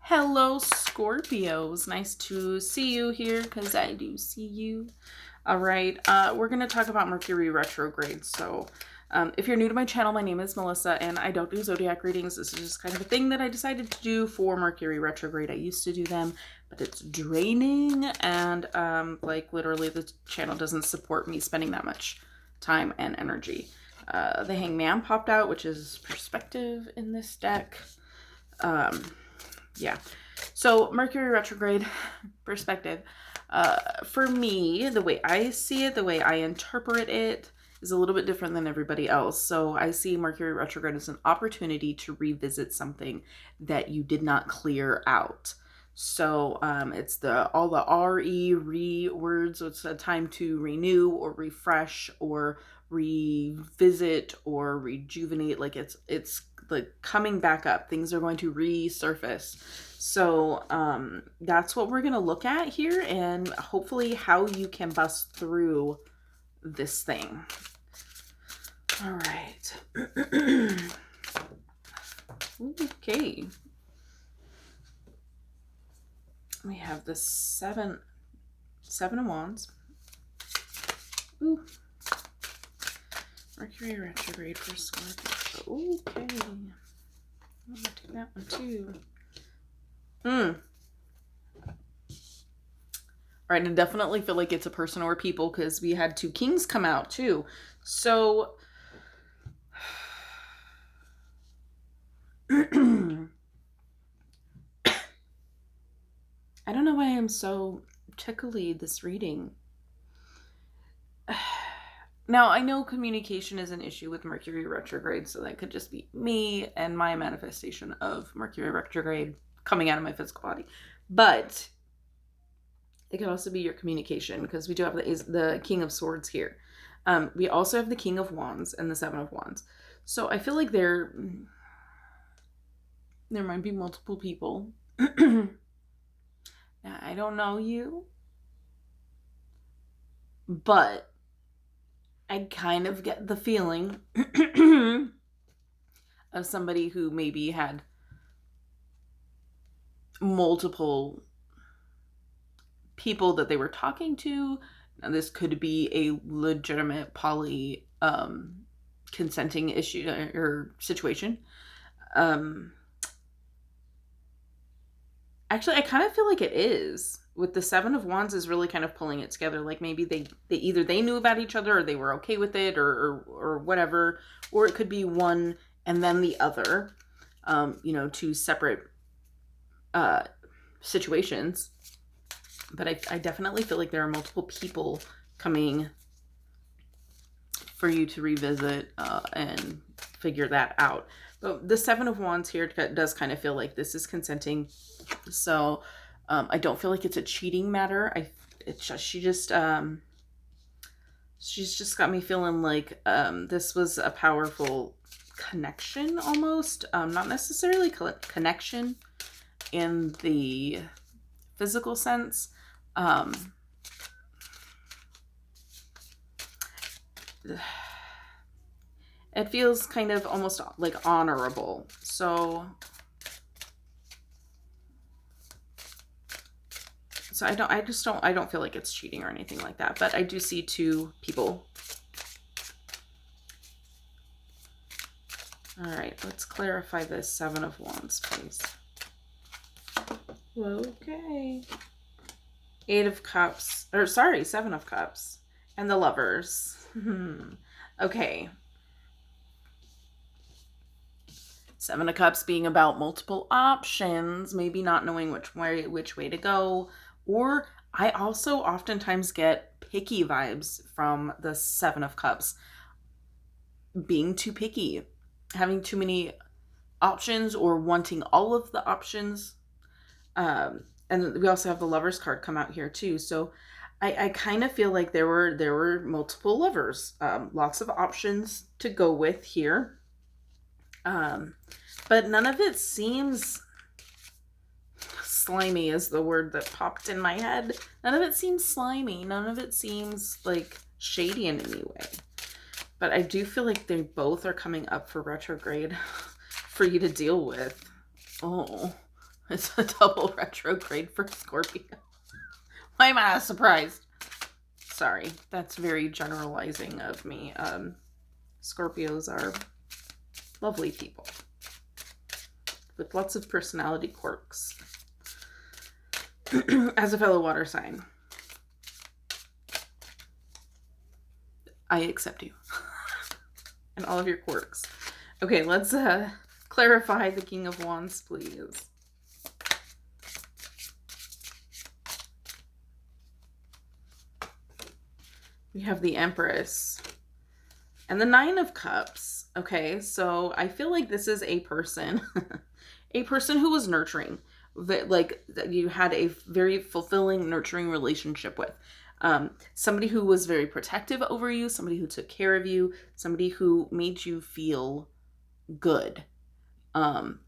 Hello, Scorpios. Nice to see you here because I do see you. All right, we're going to talk about Mercury Retrograde. So, if you're new to my channel, my name is Melissa and I don't do zodiac readings. This is just kind of a thing that I decided to do for Mercury Retrograde. I used to do them, but it's draining and like literally the channel doesn't support me spending that much time and energy. The Hangman popped out, which is perspective in this deck. Yeah. So Mercury retrograde perspective. For me, the way I see it, the way I interpret it is a little bit different than everybody else. So I see Mercury retrograde as an opportunity to revisit something that you did not clear out. So it's all the re words. So it's a time to renew or refresh or revisit or rejuvenate. Like it's like coming back up. Things are going to resurface. So that's what we're going to look at here, and hopefully how you can bust through this thing. All right. Okay. We have the seven of Wands. Ooh. Mercury retrograde for Scorpio. Okay. I'm going to take that one too. All right, I definitely feel like it's a person or people because we had two kings come out too. So I don't know why I'm so tickly this reading. Now, I know communication is an issue with Mercury retrograde, so that could just be me and my manifestation of Mercury retrograde coming out of my physical body. But it could also be your communication because we do have the King of Swords here. We also have the King of Wands and the Seven of Wands. So I feel like there might be multiple people. Now, I don't know you, but I kind of get the feeling of somebody who maybe had multiple people that they were talking to. Now, this could be a legitimate poly consenting issue or situation. Actually, I kind of feel like it is. With the Seven of Wands is really kind of pulling it together. Like maybe they either they knew about each other or they were okay with it or whatever. Or it could be one and then the other. Two separate situations. But I definitely feel like there are multiple people coming for you to revisit and figure that out. But the Seven of Wands here does kind of feel like this is consenting. So I don't feel like it's a cheating matter. She's just got me feeling like this was a powerful connection almost. Not necessarily connection in the physical sense. It feels kind of almost like honorable. So I don't feel like it's cheating or anything like that, but I do see two people. All right, let's clarify this Seven of Wands, please. Okay. Seven of Cups and the Lovers. Okay. Seven of Cups being about multiple options, maybe not knowing which way to go. Or I also oftentimes get picky vibes from the Seven of Cups. Being too picky, having too many options or wanting all of the options. And we also have the Lovers card come out here too. So I kind of feel like there were multiple lovers, lots of options to go with here. But none of it seems slimy is the word that popped in my head. None of it seems slimy. None of it seems like shady in any way. But I do feel like they both are coming up for retrograde for you to deal with. Oh, It's a double retrograde for Scorpio. Why am I not surprised? Sorry, that's very generalizing of me. Scorpios are lovely people with lots of personality quirks. As a fellow water sign, I accept you and all of your quirks. Okay, let's clarify the King of Wands, please. We have the Empress and the Nine of Cups. Okay, so I feel like this is a person, a person who was nurturing, that you had a very fulfilling, nurturing relationship with. Somebody who was very protective over you, somebody who took care of you, somebody who made you feel good. And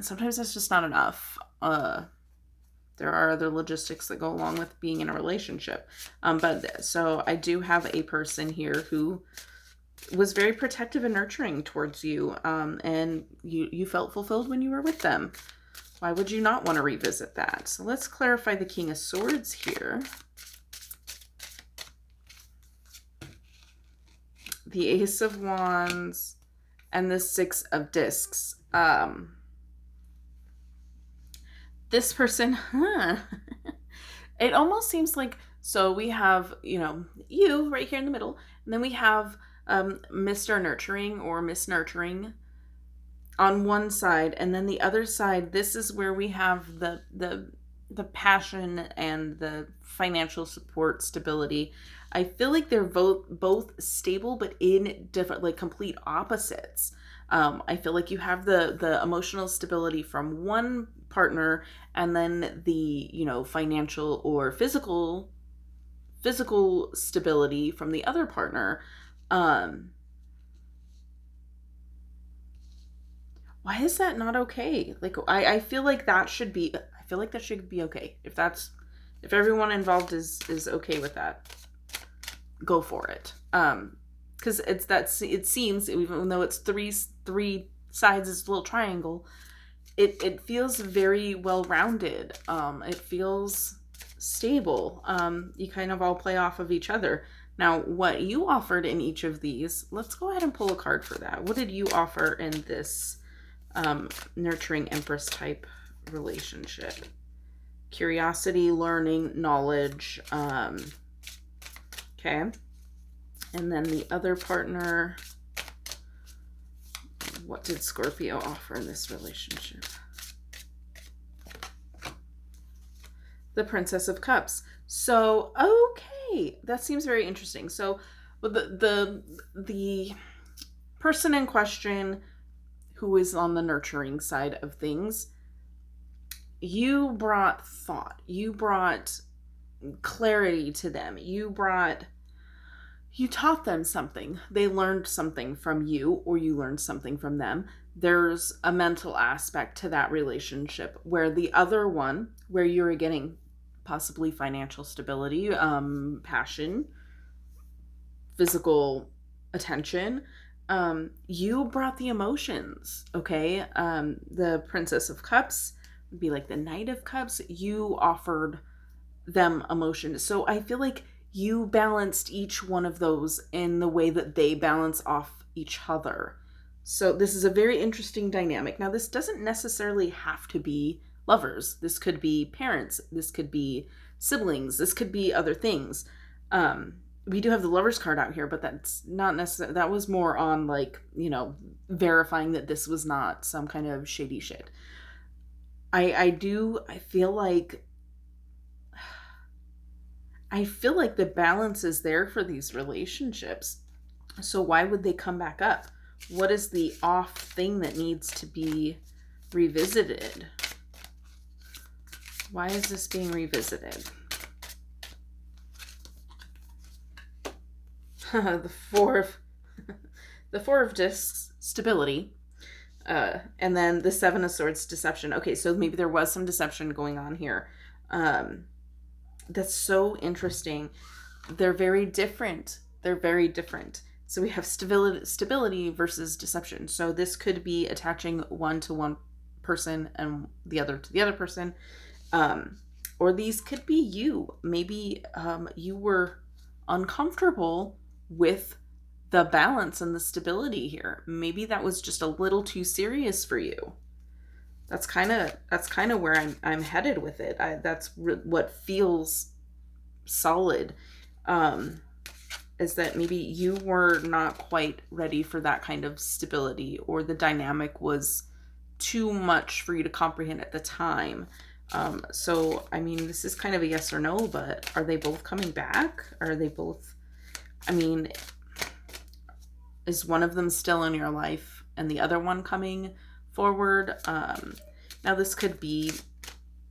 sometimes that's just not enough. There are other logistics that go along with being in a relationship. But so I do have a person here who was very protective and nurturing towards you. And you felt fulfilled when you were with them. Why would you not want to revisit that? So let's clarify the King of Swords here. The Ace of Wands and the Six of Discs. This person, it almost seems like, so we have, you right here in the middle, and then we have Mr. Nurturing or Miss Nurturing on one side, and then the other side, this is where we have the passion and the financial support, stability. I feel like they're both stable, but in different, like complete opposites. I feel like you have the emotional stability from one partner, and then the financial or physical stability from the other partner. Why is that not okay? Like I feel like that should be okay. If everyone involved is okay with that, go for it. Because it seems, even though it's three sides, it's a little triangle, it feels very well rounded. It feels stable. You kind of all play off of each other. Now, what you offered in each of these, let's go ahead and pull a card for that. What did you offer in this nurturing Empress type relationship? Curiosity, learning, knowledge. Okay. And then the other partner, what did Scorpio offer in this relationship? The Princess of Cups. So, okay, that seems very interesting. So, the person in question who is on the nurturing side of things, you brought thought, you brought clarity to them, you taught them something. They learned something from you, or you learned something from them. There's a mental aspect to that relationship, where the other one, where you're getting possibly financial stability, passion, physical attention, you brought the emotions. Okay. The Princess of Cups would be like the Knight of Cups. You offered them emotion. So I feel like you balanced each one of those in the way that they balance off each other. So this is a very interesting dynamic. Now, this doesn't necessarily have to be lovers. This could be parents. This could be siblings. This could be other things. We do have the Lovers card out here, but that's not necessarily, that was more on verifying that this was not some kind of shady shit. I feel like the balance is there for these relationships. So why would they come back up? What is the off thing that needs to be revisited? Why is this being revisited? the four of discs, stability, and then the Seven of Swords, deception. Okay, so maybe there was some deception going on here. That's so interesting. They're very different. So we have stability versus deception. So this could be attaching one to one person and the other to the other person. Or these could be you. Maybe you were uncomfortable with the balance and the stability here. Maybe that was just a little too serious for you. That's kind of where I'm headed with it. What feels solid. Is that maybe you were not quite ready for that kind of stability, or the dynamic was too much for you to comprehend at the time. So, I mean, this is kind of a yes or no, but are they both coming back? Are they both, I mean, is one of them still in your life and the other one coming forward? Now this could be,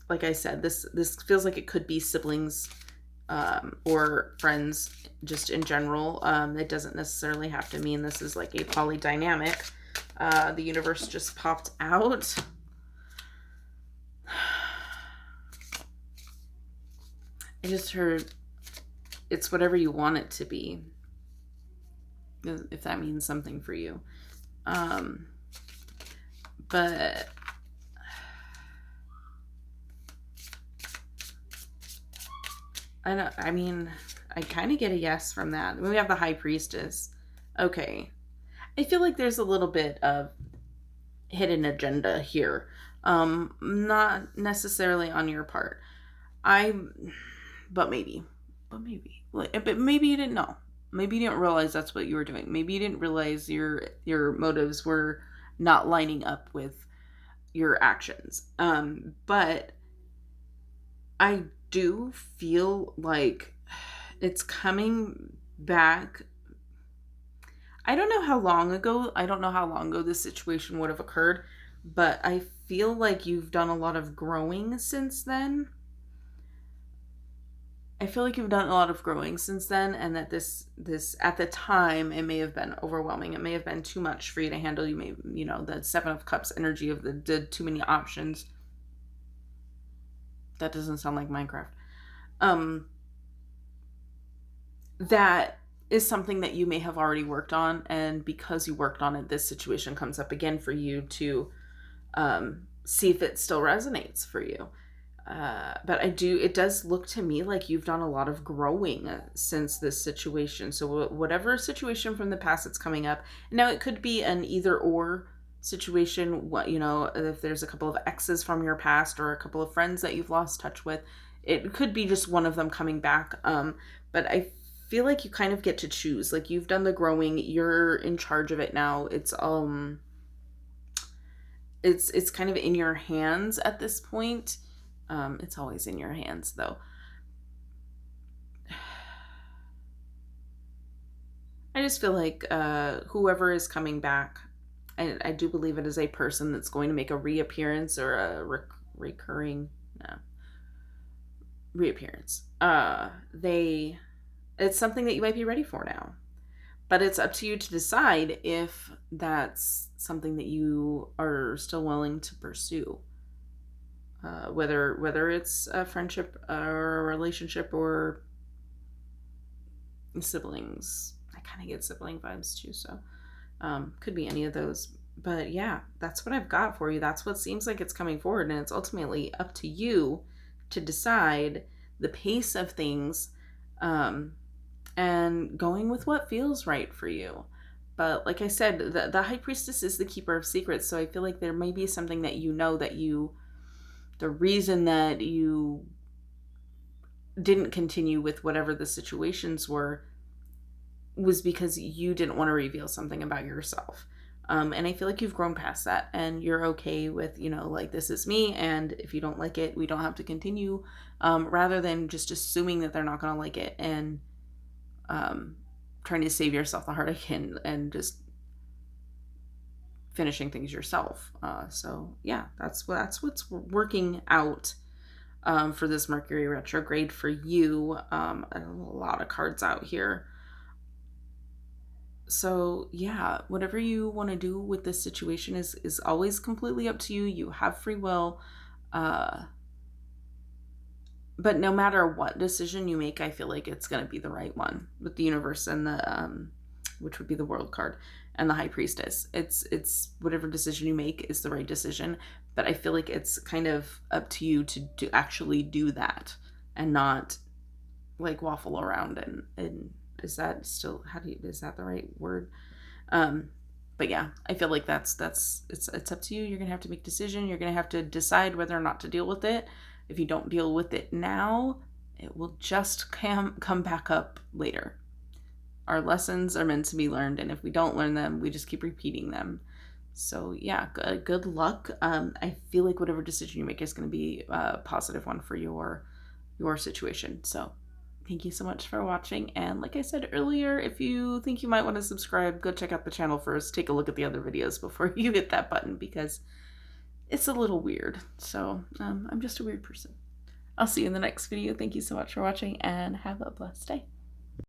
like I said, this feels like it could be siblings, or friends just in general. It doesn't necessarily have to mean this is like a polydynamic. The universe just popped out. I just heard it's whatever you want it to be, if that means something for you. But I kind of get a yes from that. We have the High Priestess. Okay. I feel like there's a little bit of hidden agenda here. Not necessarily on your part. But maybe you didn't know. Maybe you didn't realize that's what you were doing. Maybe you didn't realize your motives were not lining up with your actions. But I do feel like it's coming back. I don't know how long ago this situation would have occurred, but I feel like you've done a lot of growing since then. And that this at the time, it may have been overwhelming. It may have been too much for you to handle. The Seven of Cups energy of the too many options. That doesn't sound like Minecraft. That is something that you may have already worked on, and because you worked on it, this situation comes up again for you to see if it still resonates for you. But it does look to me like you've done a lot of growing since this situation. So whatever situation from the past that's coming up, now it could be an either or situation. If there's a couple of exes from your past or a couple of friends that you've lost touch with, it could be just one of them coming back. But I feel like you kind of get to choose. Like, you've done the growing, you're in charge of it now. It's kind of in your hands at this point. It's always in your hands, though. I just feel like whoever is coming back, I do believe it is a person that's going to make a reappearance or a reappearance. It's something that you might be ready for now. But it's up to you to decide if that's something that you are still willing to pursue. Whether it's a friendship or a relationship or siblings. I kind of get sibling vibes too, so could be any of those. But yeah, that's what I've got for you. That's what seems like it's coming forward, and it's ultimately up to you to decide the pace of things, and going with what feels right for you. But like I said, the High Priestess is the keeper of secrets, so I feel like there may be something that the reason that you didn't continue with whatever the situations were was because you didn't want to reveal something about yourself. And I feel like you've grown past that, and you're okay with, like, this is me, and if you don't like it, we don't have to continue, rather than just assuming that they're not going to like it and trying to save yourself the heartache and just finishing things yourself. So yeah, that's what's working out for this Mercury retrograde for you. A lot of cards out here. So yeah, whatever you want to do with this situation is always completely up to you. You have free will. But no matter what decision you make, I feel like it's going to be the right one with the universe and the which would be the World card, and the High Priestess. It's whatever decision you make is the right decision. But I feel like it's kind of up to you to actually do that and not like waffle around and is that still, how do you, is that the right word? Um, but yeah, I feel like it's up to you. You're gonna have to make a decision. You're gonna have to decide whether or not to deal with it. If you don't deal with it now, it will just come back up later. Our lessons are meant to be learned, and if we don't learn them, we just keep repeating them. So yeah, good luck. I feel like whatever decision you make is going to be a positive one for your situation. So thank you so much for watching. And like I said earlier, if you think you might want to subscribe, go check out the channel first. Take a look at the other videos before you hit that button, because it's a little weird. So I'm just a weird person. I'll see you in the next video. Thank you so much for watching, and have a blessed day.